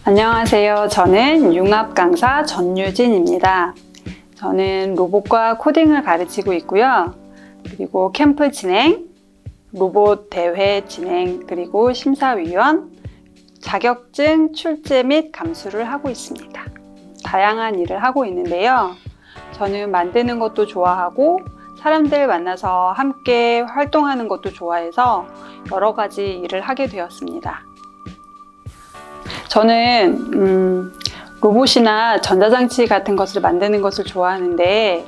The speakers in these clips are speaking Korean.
안녕하세요. 저는 융합 강사 전유진입니다. 저는 로봇과 코딩을 가르치고 있고요. 그리고 캠프 진행, 로봇 대회 진행, 그리고 심사위원, 자격증 출제 및 감수를 하고 있습니다. 다양한 일을 하고 있는데요. 저는 만드는 것도 좋아하고 사람들 만나서 함께 활동하는 것도 좋아해서 여러 가지 일을 하게 되었습니다. 저는 로봇이나 전자장치 같은 것을 만드는 것을 좋아하는데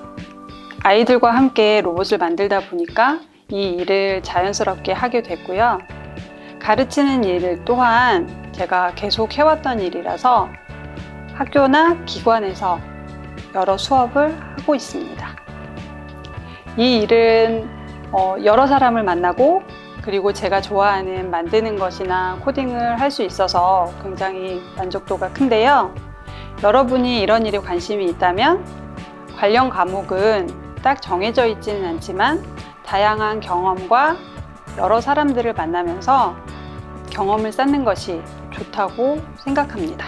아이들과 함께 로봇을 만들다 보니까 이 일을 자연스럽게 하게 됐고요. 가르치는 일 또한 제가 계속 해왔던 일이라서 학교나 기관에서 여러 수업을 하고 있습니다. 이 일은 여러 사람을 만나고 그리고 제가 좋아하는 만드는 것이나 코딩을 할 수 있어서 굉장히 만족도가 큰데요. 여러분이 이런 일에 관심이 있다면 관련 과목은 딱 정해져 있지는 않지만 다양한 경험과 여러 사람들을 만나면서 경험을 쌓는 것이 좋다고 생각합니다.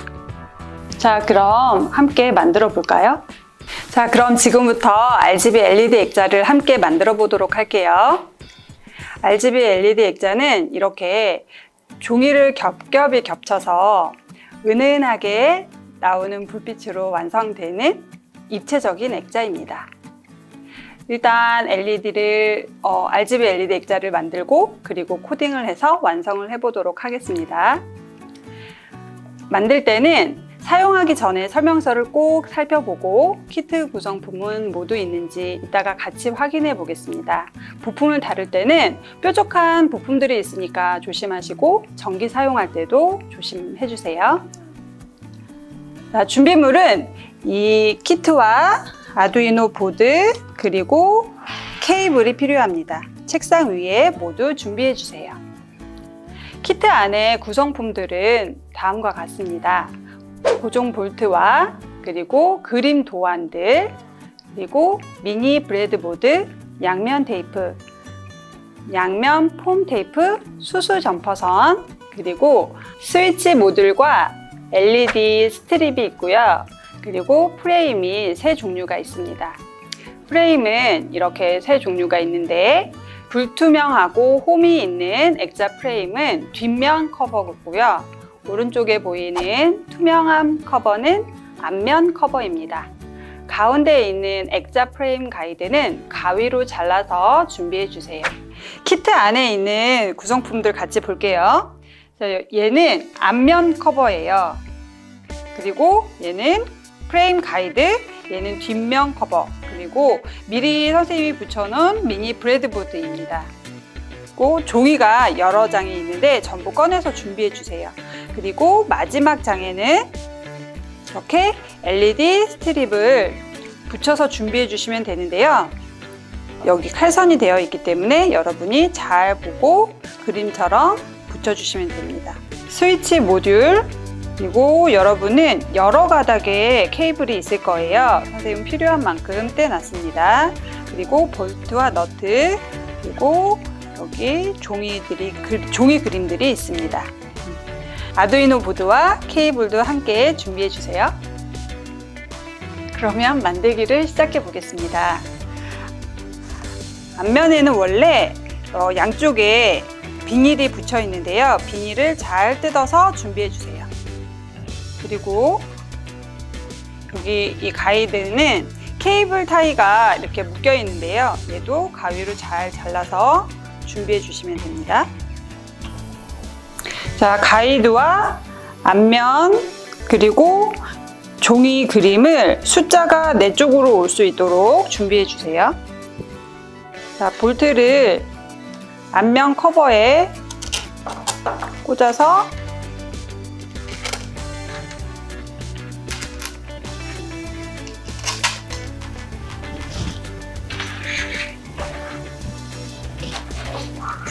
자, 그럼 함께 만들어 볼까요? 자, 그럼 지금부터 RGB LED 액자를 함께 만들어 보도록 할게요. RGB LED 액자는 이렇게 종이를 겹겹이 겹쳐서 은은하게 나오는 불빛으로 완성되는 입체적인 액자입니다. 일단 RGB LED 액자를 만들고 그리고 코딩을 해서 완성을 해보도록 하겠습니다. 만들 때는 사용하기 전에 설명서를 꼭 살펴보고 키트 구성품은 모두 있는지 이따가 같이 확인해 보겠습니다. 부품을 다룰 때는 뾰족한 부품들이 있으니까 조심하시고 전기 사용할 때도 조심해 주세요. 자, 준비물은 이 키트와 아두이노 보드 그리고 케이블이 필요합니다. 책상 위에 모두 준비해 주세요. 키트 안에 구성품들은 다음과 같습니다. 고정 볼트와 그리고 그림 도안들, 그리고 미니 브레드보드, 양면 테이프, 양면 폼 테이프, 수수 점퍼선, 그리고 스위치 모듈과 LED 스트립이 있고요. 그리고 프레임이 세 종류가 있습니다. 프레임은 이렇게 세 종류가 있는데 불투명하고 홈이 있는 액자 프레임은 뒷면 커버고요. 오른쪽에 보이는 투명한 커버는 앞면 커버입니다. 가운데에 있는 액자 프레임 가이드는 가위로 잘라서 준비해 주세요. 키트 안에 있는 구성품들 같이 볼게요. 얘는 앞면 커버예요. 그리고 얘는 프레임 가이드, 얘는 뒷면 커버, 그리고 미리 선생님이 붙여놓은 미니 브레드보드입니다. 그리고 종이가 여러 장이 있는데 전부 꺼내서 준비해 주세요. 그리고 마지막 장에는 이렇게 LED 스트립을 붙여서 준비해 주시면 되는데요. 여기 칼선이 되어 있기 때문에 여러분이 잘 보고 그림처럼 붙여주시면 됩니다. 스위치 모듈, 그리고 여러분은 여러 가닥의 케이블이 있을 거예요. 선생님 필요한 만큼 떼놨습니다. 그리고 볼트와 너트, 그리고 여기 종이 그림들이 있습니다. 아두이노 보드와 케이블도 함께 준비해 주세요. 그러면 만들기를 시작해 보겠습니다. 앞면에는 원래 양쪽에 비닐이 붙여 있는데요. 비닐을 잘 뜯어서 준비해 주세요. 그리고 여기 이 가이드는 케이블 타이가 이렇게 묶여 있는데요. 얘도 가위로 잘 잘라서 준비해 주시면 됩니다. 자, 가이드와 앞면 그리고 종이 그림을 숫자가 4쪽으로 올 수 있도록 준비해 주세요. 자, 볼트를 앞면 커버에 꽂아서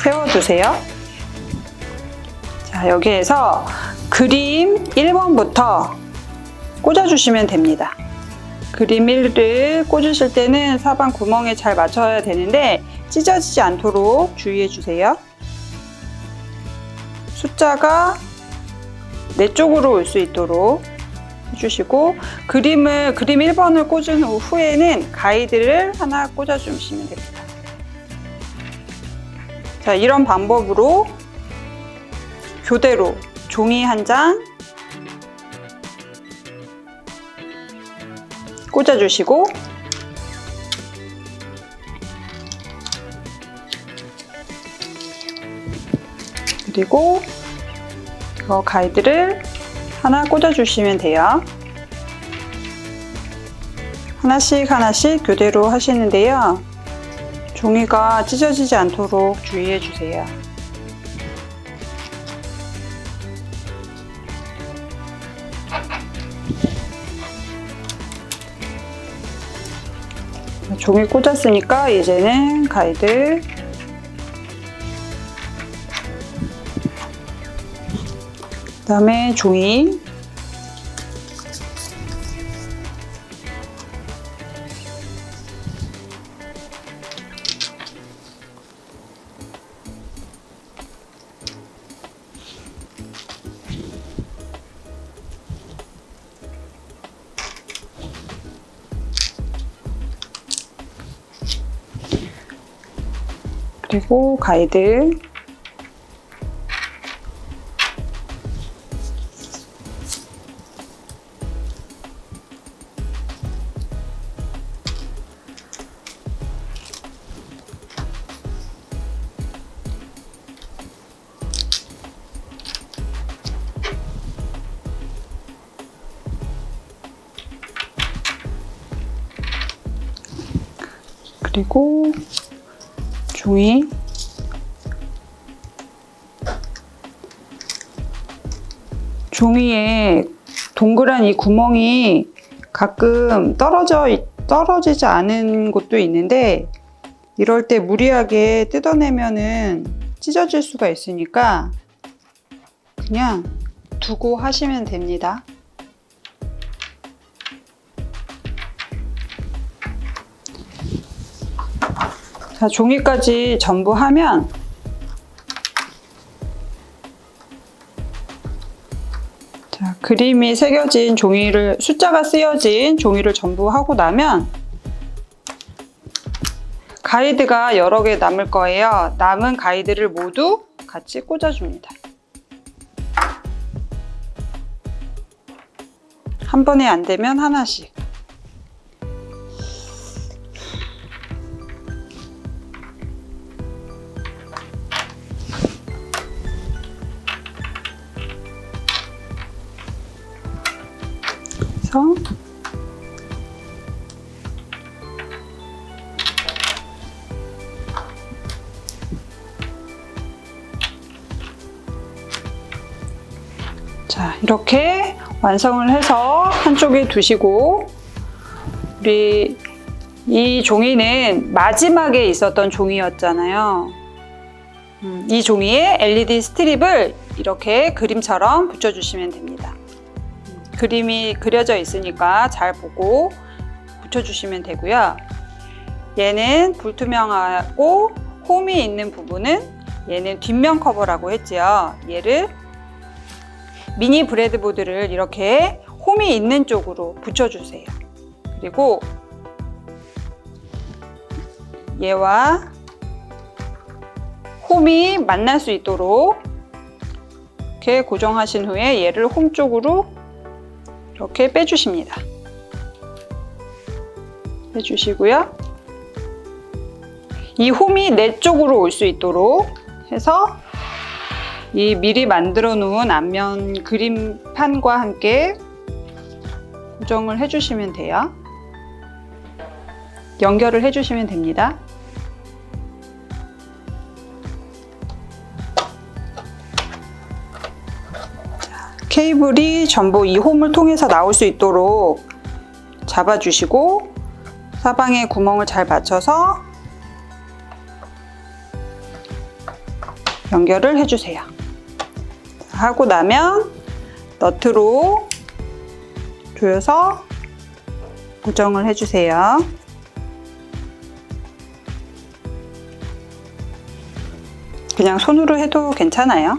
세워주세요. 자, 여기에서 그림 1번부터 꽂아주시면 됩니다. 그림 1을 꽂으실 때는 사방 구멍에 잘 맞춰야 되는데 찢어지지 않도록 주의해 주세요. 숫자가 내 쪽으로 올 수 있도록 해주시고, 그림 1번을 꽂은 후에는 가이드를 하나 꽂아주시면 됩니다. 자, 이런 방법으로 교대로 종이 한 장 꽂아주시고, 그리고 이거 가이드를 하나 꽂아주시면 돼요. 하나씩 교대로 하시는데요. 종이가 찢어지지 않도록 주의해 주세요. 종이 꽂았으니까 이제는 가이드 그다음에 종이 그리고 가이드 그리고 종이에 동그란 이 구멍이 가끔 떨어지지 않은 곳도 있는데, 이럴 때 무리하게 뜯어내면은 찢어질 수가 있으니까 그냥 두고 하시면 됩니다. 자, 종이까지 전부 하면 자, 그림이 새겨진 종이를, 숫자가 쓰여진 종이를 전부 하고 나면 가이드가 여러 개 남을 거예요. 남은 가이드를 모두 같이 꽂아줍니다. 한 번에 안 되면 하나씩. 자, 이렇게 완성을 해서 한쪽에 두시고, 우리 이 종이는 마지막에 있었던 종이였잖아요. 이 종이에 LED 스트립을 이렇게 그림처럼 붙여주시면 됩니다. 그림이 그려져 있으니까 잘 보고 붙여주시면 되고요. 얘는 불투명하고 홈이 있는 부분은 얘는 뒷면 커버라고 했죠. 얘를 미니 브레드보드를 이렇게 홈이 있는 쪽으로 붙여주세요. 그리고 얘와 홈이 만날 수 있도록 이렇게 고정하신 후에 얘를 홈 쪽으로 이렇게 빼주십니다. 빼주시고요. 이 홈이 내 쪽으로 올 수 있도록 해서 이 미리 만들어 놓은 앞면 그림판과 함께 고정을 해주시면 돼요. 연결을 해주시면 됩니다. 케이블이 전부 이 홈을 통해서 나올 수 있도록 잡아주시고 사방에 구멍을 잘 맞춰서 연결을 해주세요. 하고 나면 너트로 조여서 고정을 해주세요. 그냥 손으로 해도 괜찮아요.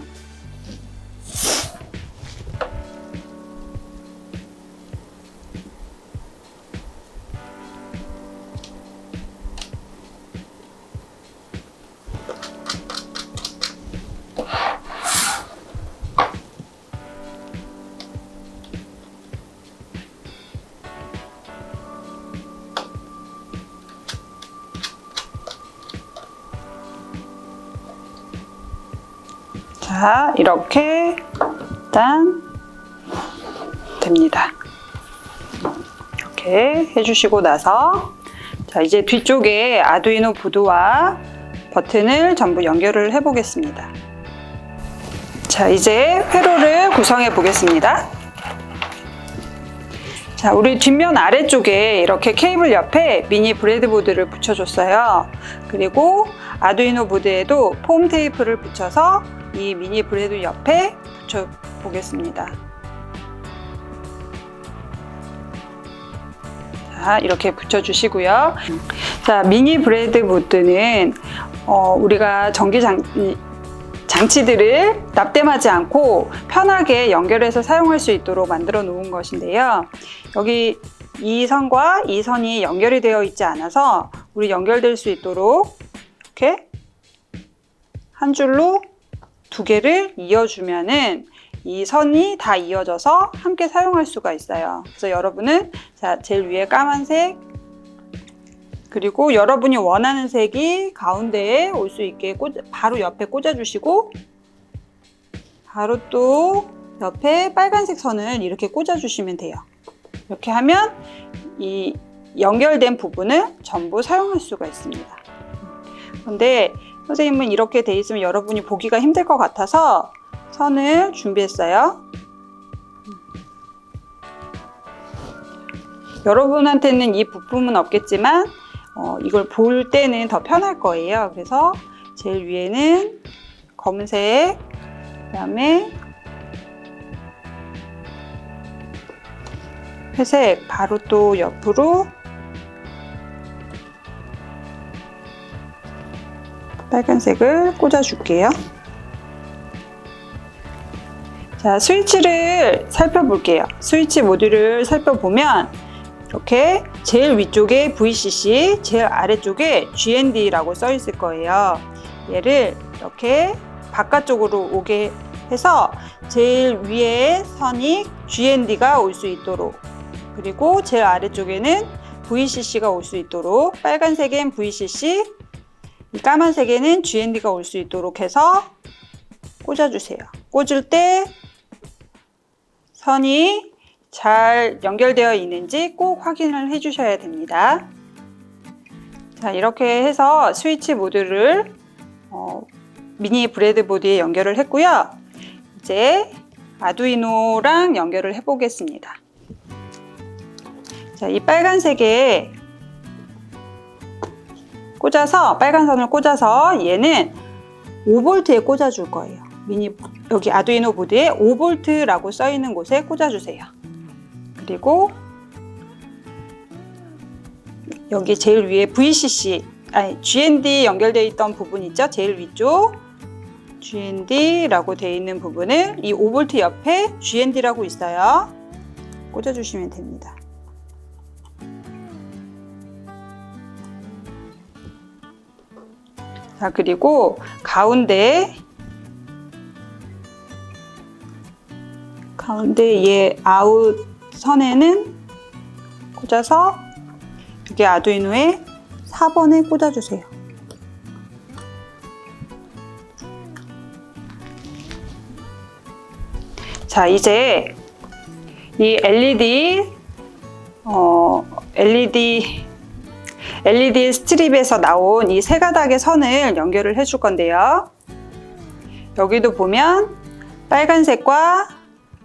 자, 이렇게 일단 됩니다. 이렇게 해주시고 나서 자, 이제 뒤쪽에 아두이노 보드와 버튼을 전부 연결을 해 보겠습니다. 자, 이제 회로를 구성해 보겠습니다. 자, 우리 뒷면 아래쪽에 이렇게 케이블 옆에 미니 브레드보드를 붙여줬어요. 그리고 아두이노 보드에도 폼 테이프를 붙여서 이 미니 브레드 옆에 붙여 보겠습니다. 자, 이렇게 붙여주시고요. 자, 미니 브레드보드는 우리가 전기 장치들을 납땜하지 않고 편하게 연결해서 사용할 수 있도록 만들어 놓은 것인데요. 여기 이 선과 이 선이 연결이 되어 있지 않아서 우리 연결될 수 있도록 이렇게 한 줄로 두 개를 이어주면은 이 선이 다 이어져서 함께 사용할 수가 있어요. 그래서 여러분은 자, 제일 위에 까만색, 그리고 여러분이 원하는 색이 가운데에 올 수 있게 바로 옆에 꽂아주시고, 바로 또 옆에 빨간색 선을 이렇게 꽂아주시면 돼요. 이렇게 하면 이 연결된 부분을 전부 사용할 수가 있습니다. 그런데 선생님은 이렇게 돼 있으면 여러분이 보기가 힘들 것 같아서 선을 준비했어요. 여러분한테는 이 부품은 없겠지만 이걸 볼 때는 더 편할 거예요. 그래서 제일 위에는 검은색, 그 다음에 회색, 바로 또 옆으로 빨간색을 꽂아줄게요. 자, 스위치를 살펴볼게요. 스위치 모듈을 살펴보면 이렇게 제일 위쪽에 VCC, 제일 아래쪽에 GND라고 써 있을 거예요. 얘를 이렇게 바깥쪽으로 오게 해서 제일 위에 선이 GND가 올 수 있도록, 그리고 제일 아래쪽에는 VCC가 올 수 있도록, 빨간색엔 VCC, 이 까만색에는 GND가 올 수 있도록 해서 꽂아주세요. 꽂을 때 선이 잘 연결되어 있는지 꼭 확인을 해 주셔야 됩니다. 자, 이렇게 해서 스위치 모듈을 미니 브레드보드에 연결을 했고요. 이제 아두이노랑 연결을 해 보겠습니다. 자, 이 빨간색에 꽂아서, 빨간 선을 꽂아서 얘는 5V에 꽂아 줄 거예요. 여기 아두이노 보드에 5V라고 써 있는 곳에 꽂아 주세요. 그리고 여기 제일 위에 GND 연결되어 있던 부분 있죠? 제일 위쪽 GND라고 되어 있는 부분을 이 5V 옆에 GND라고 있어요. 꽂아주시면 됩니다. 자, 그리고 가운데 얘 아웃 선에는 꽂아서 여기 아두이노에 4번에 꽂아주세요. 자, 이제 이 LED 스트립에서 나온 이 세 가닥의 선을 연결을 해줄 건데요. 여기도 보면 빨간색과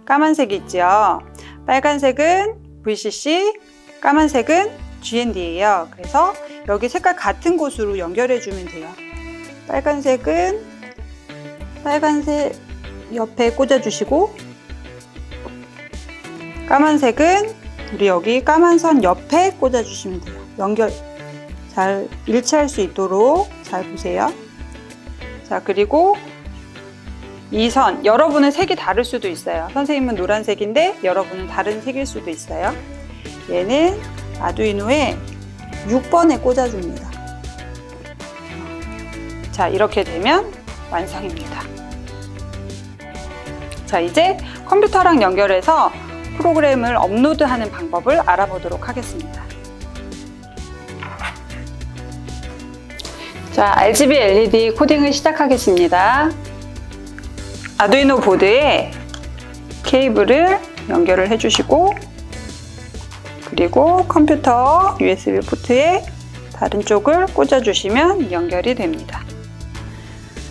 까만색이 있죠. 빨간색은 VCC, 까만색은 GND예요. 그래서 여기 색깔 같은 곳으로 연결해 주면 돼요. 빨간색은 빨간색 옆에 꽂아주시고, 까만색은 우리 여기 까만 선 옆에 꽂아주시면 돼요. 연결 잘 일치할 수 있도록 잘 보세요. 자, 그리고 이 선, 여러분은 색이 다를 수도 있어요. 선생님은 노란색인데 여러분은 다른 색일 수도 있어요. 얘는 아두이노에 6번에 꽂아줍니다. 자, 이렇게 되면 완성입니다. 자, 이제 컴퓨터랑 연결해서 프로그램을 업로드하는 방법을 알아보도록 하겠습니다. 자, RGB LED 코딩을 시작하겠습니다. 아두이노 보드에 케이블을 연결을 해주시고, 그리고 컴퓨터 USB 포트에 다른 쪽을 꽂아주시면 연결이 됩니다.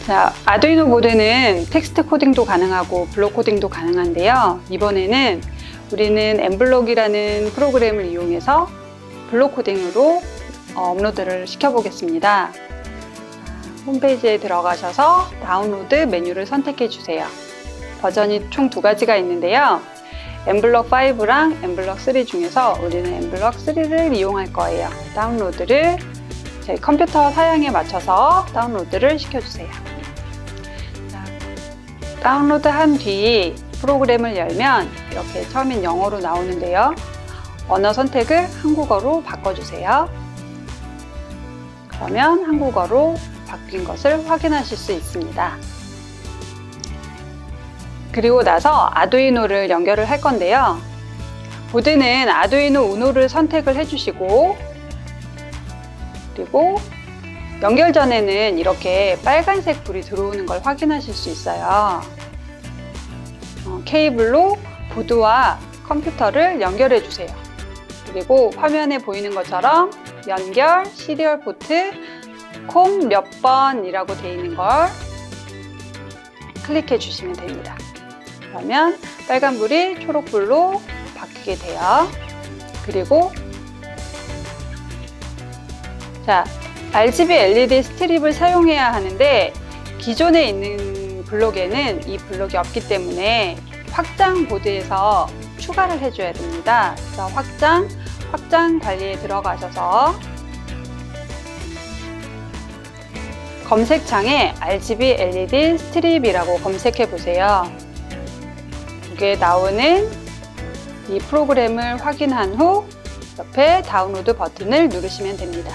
자, 아두이노 보드는 텍스트 코딩도 가능하고 블록 코딩도 가능한데요. 이번에는 우리는 엠블록이라는 프로그램을 이용해서 블록 코딩으로 업로드를 시켜보겠습니다. 홈페이지에 들어가셔서 다운로드 메뉴를 선택해 주세요. 버전이 총 두 가지가 있는데요. 엠블록 5랑 엠블록 3 중에서 우리는 엠블록 3를 이용할 거예요. 다운로드를 제 컴퓨터 사양에 맞춰서 다운로드를 시켜주세요. 자, 다운로드 한 뒤 프로그램을 열면 이렇게 처음엔 영어로 나오는데요. 언어 선택을 한국어로 바꿔주세요. 그러면 한국어로 바뀐 것을 확인하실 수 있습니다. 그리고 나서 아두이노를 연결을 할 건데요. 보드는 아두이노 우노를 선택을 해주시고, 그리고 연결 전에는 이렇게 빨간색 불이 들어오는 걸 확인하실 수 있어요. 케이블로 보드와 컴퓨터를 연결해 주세요. 그리고 화면에 보이는 것처럼 연결, 시리얼 포트, 콤 몇 번이라고 되어 있는 걸 클릭해 주시면 됩니다. 그러면 빨간불이 초록불로 바뀌게 돼요. 그리고 자, RGB LED 스트립을 사용해야 하는데 기존에 있는 블록에는 이 블록이 없기 때문에 확장 보드에서 추가를 해줘야 됩니다. 그래서 확장 관리에 들어가셔서 검색창에 RGB LED 스트립이라고 검색해 보세요. 여기에 나오는 이 프로그램을 확인한 후 옆에 다운로드 버튼을 누르시면 됩니다.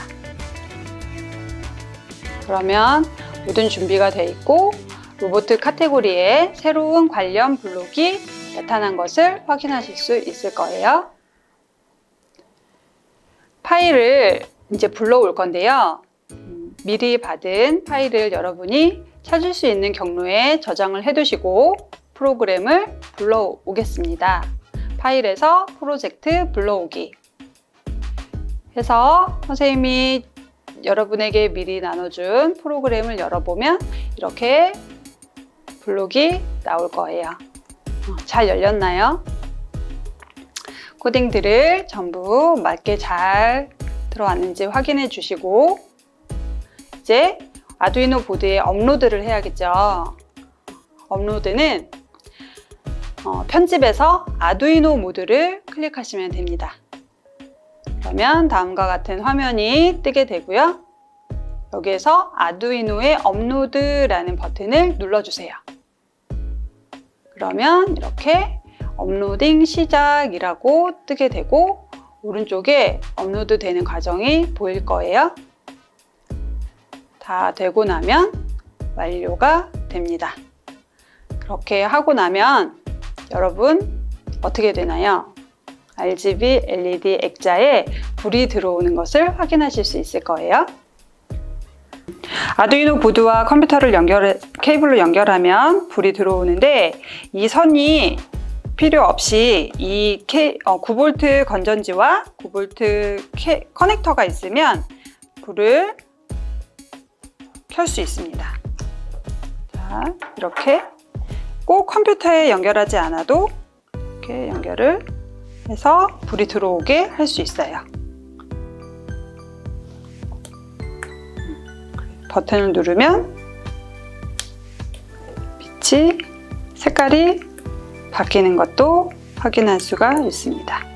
그러면 모든 준비가 되어 있고 로봇 카테고리에 새로운 관련 블록이 나타난 것을 확인하실 수 있을 거예요. 파일을 이제 불러올 건데요. 미리 받은 파일을 여러분이 찾을 수 있는 경로에 저장을 해두시고 프로그램을 불러오겠습니다. 파일에서 프로젝트 불러오기 해서 선생님이 여러분에게 미리 나눠준 프로그램을 열어보면 이렇게 블록이 나올 거예요. 잘 열렸나요? 코딩들을 전부 맞게 잘 들어왔는지 확인해 주시고 이제 아두이노 보드에 업로드를 해야겠죠. 업로드는 편집에서 아두이노 모드를 클릭하시면 됩니다. 그러면 다음과 같은 화면이 뜨게 되고요. 여기에서 아두이노의 업로드라는 버튼을 눌러주세요. 그러면 이렇게 업로딩 시작이라고 뜨게 되고 오른쪽에 업로드 되는 과정이 보일 거예요. 다 되고 나면 완료가 됩니다. 그렇게 하고 나면 여러분 어떻게 되나요? RGB LED 액자에 불이 들어오는 것을 확인하실 수 있을 거예요. 아두이노 보드와 컴퓨터를 케이블로 연결하면 불이 들어오는데 이 선이 필요 없이 이 9V 건전지와 9V 커넥터가 있으면 불을 켤 수 있습니다. 자, 이렇게 꼭 컴퓨터에 연결하지 않아도 이렇게 연결을 해서 불이 들어오게 할 수 있어요. 버튼을 누르면 빛이 색깔이 바뀌는 것도 확인할 수가 있습니다.